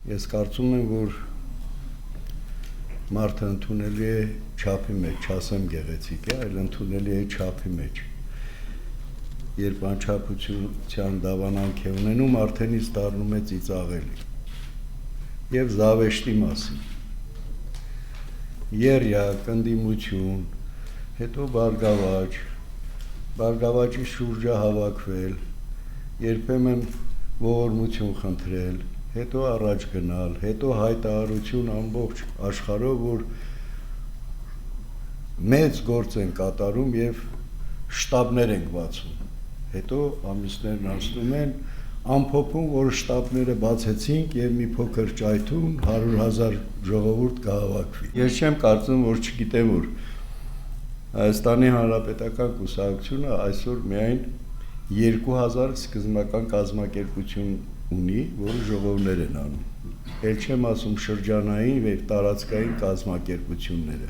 Ես կարծում եմ, որ մարդը ընդունելի է չափի մեջ, չասեմ գեղեցիկ է, այլ ընդունելի է չափի մեջ։ Երբ անչափության դավանանք է ունենում, արդեն իսկ դառնում է ծիծաղելի։ Եվ զավեշտի մասին։ Եռյակ, ընդդիմություն, հետո բարգավաճի շուրջը հավաքվել, երբեմն ողորմություն խնդրել, հետո առաջ գնալ, հետո հայտարարություն ամբողջ աշխարհով, որ մեծ գործ են կատարում եւ շտաբներ ենք բացում, հետո ամիսներն անցնում են, ամփոփում, որ շտաբները բացեցինք եւ մի փոքր ճայթուն 100,000 ժողովուրդ կհավաքվի։ Ես չեմ կարծում, որ չգիտեմ, որ Հայաստանի Հանրապետական Կուսակցությունը այսօր միայն 2000 սկզբնական կազմակերպություն ունի, որը ժողովներ են անում։ Էլ չեմ ասում շրջանային եւ տարածքային կազմակերպությունները։